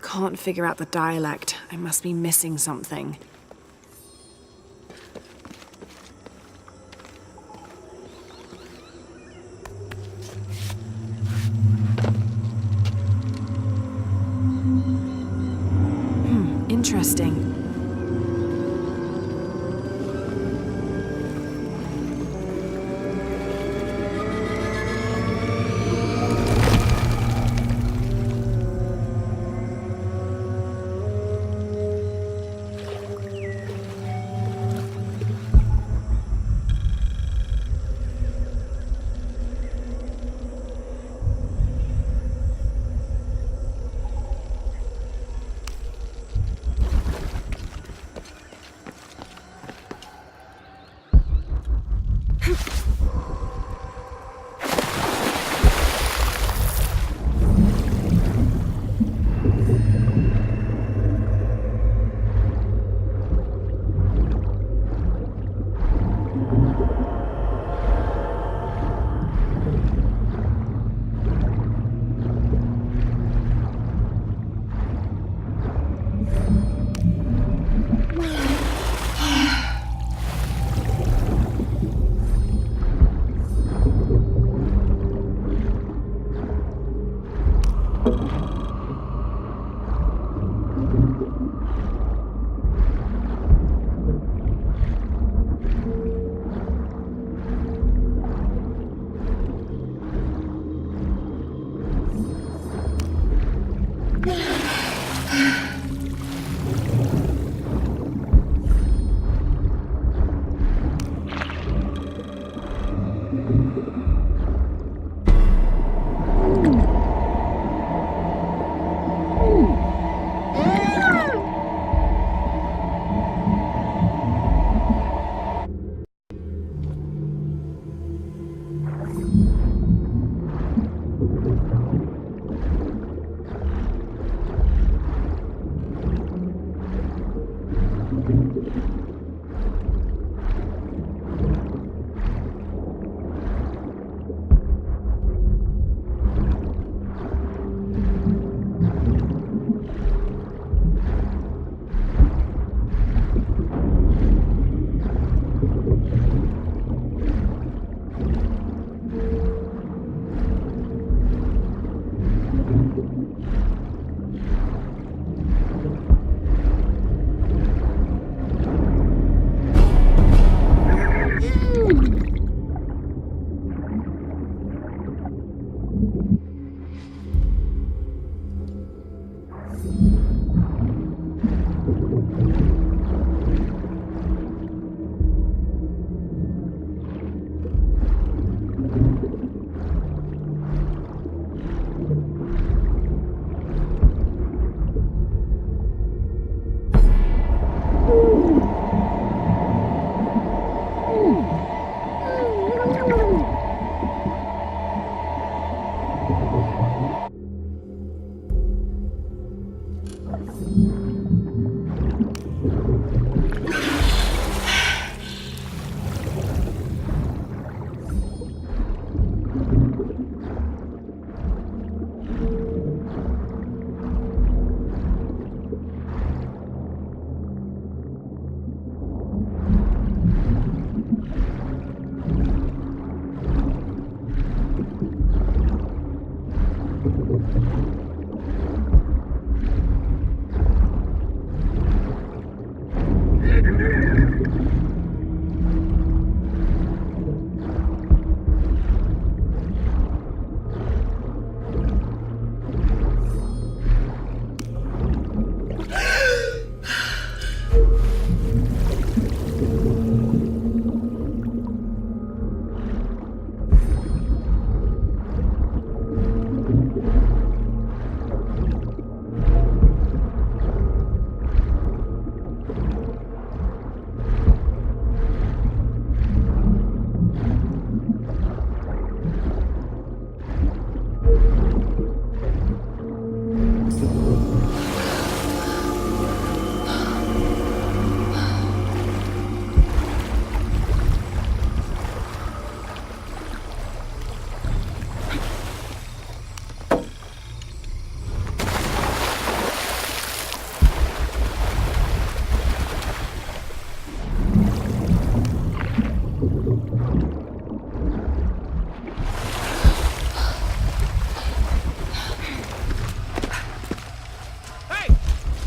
Can't figure out the dialect. I must be missing something. Interesting.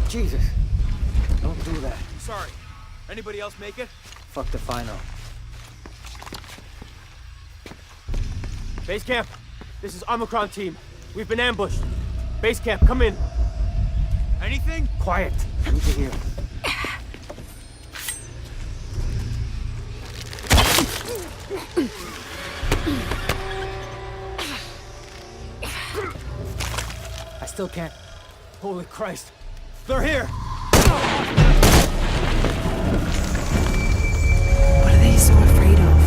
Jesus. Don't do that. Sorry. Anybody else make it? Fuck the final. Base camp, this is Omicron team. We've been ambushed. Base camp, come in. Anything? Quiet. I need to hear. I still can't. Holy Christ. They're here! What are they so afraid of?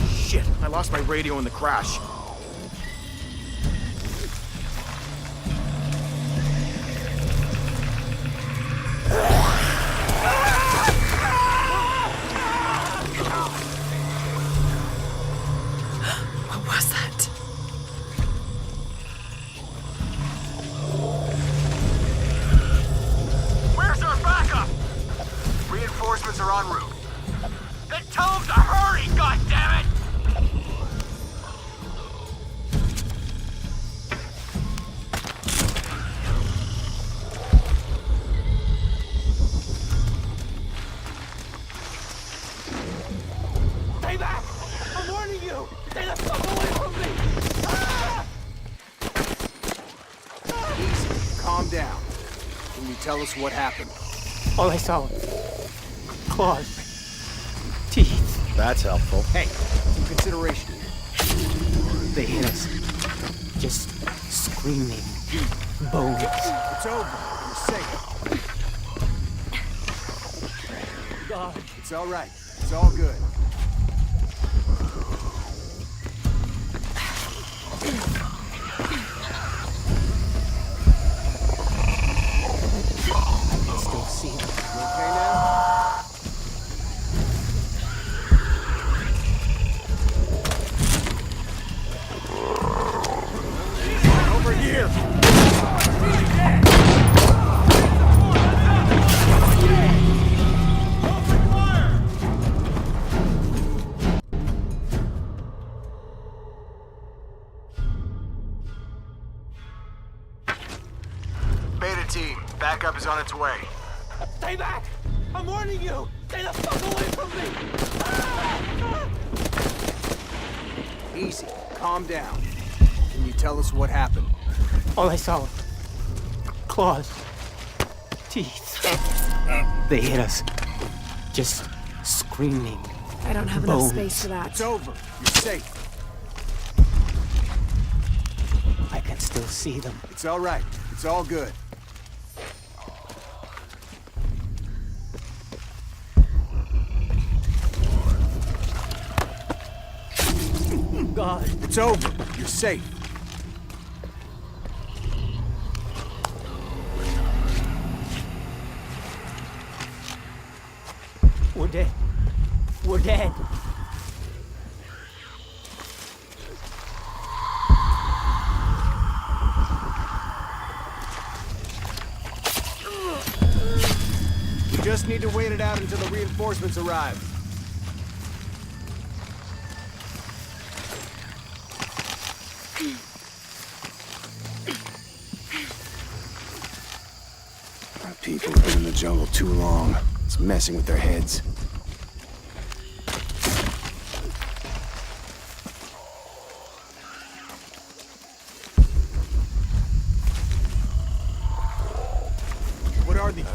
Shit, I lost my radio in the crash. What was that? Where's our backup? Reinforcements are en route. Then tell them to hurry, goddammit! Stay back! I'm warning you! Stay the fuck away from me! Ah! Easy. Calm down. Can you tell us what happened? All I saw was claws, teeth. That's helpful. Hey, some consideration here. They hit us. Just screaming. Bones. It's over. You're safe. God. It's all right. It's all good. I can still see them. You okay now? Over here! Beta team, backup is on its way. Stay back! I'm warning you! Stay the fuck away from me! Ah! Easy. Calm down. Can you tell us what happened? All I saw was claws, teeth. They hit us. Just screaming. I don't have enough Bones. space for that. It's over. You're safe. I can still see them. It's all right. It's all good. God. It's over. You're safe. We're dead. We're dead. Just need to wait it out until the reinforcements arrive. People have been in the jungle too long. It's messing with their heads. What are these?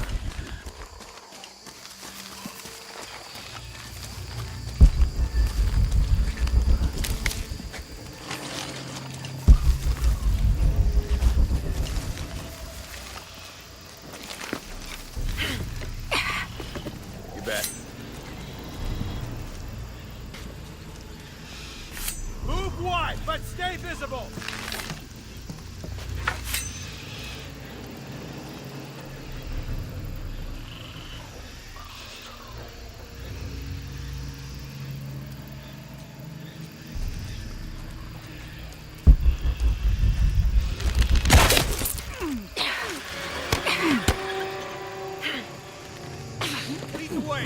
Move wide, but stay visible! Lead the way!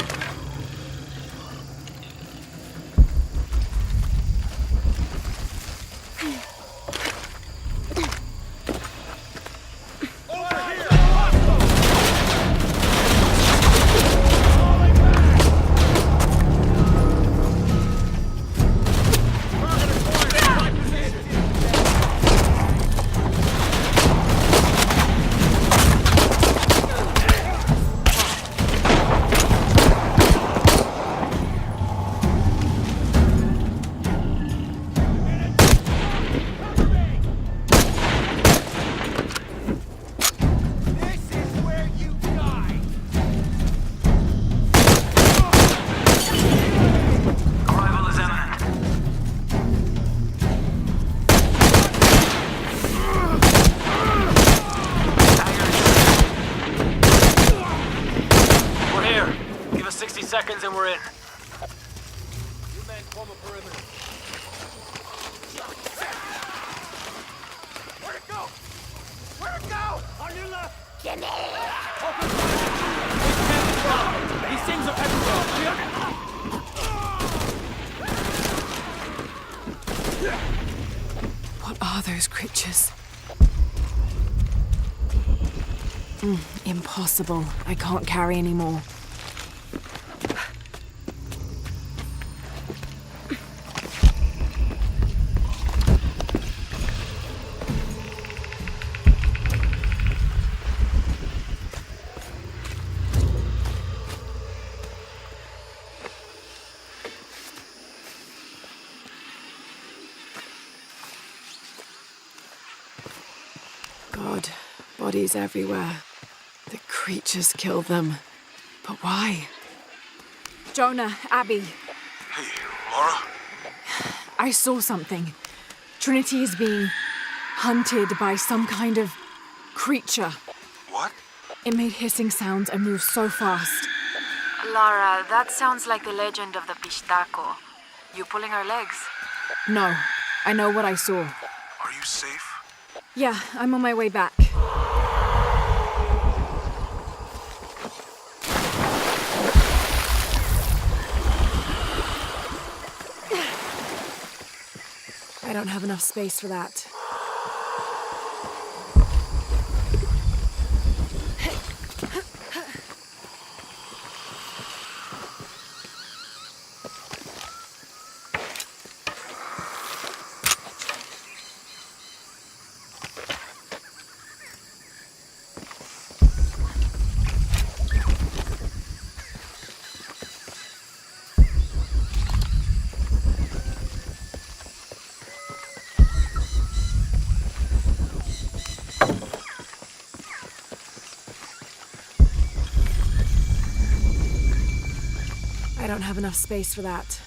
Seconds and we're in. You men form a perimeter. Where'd it go? Where'd it go? On your left. Get me! These things are everywhere. What are those creatures? Impossible. I can't carry anymore. God, bodies everywhere. The creatures kill them. But why? Jonah, Abby. Hey, Lara? I saw something. Trinity is being hunted by some kind of creature. What? It made hissing sounds and moved so fast. Lara, that sounds like the legend of the Pistaco. You pulling her legs? No, I know what I saw. Are you safe? Yeah, I'm on my way back. I don't have enough space for that. I don't have enough space for that.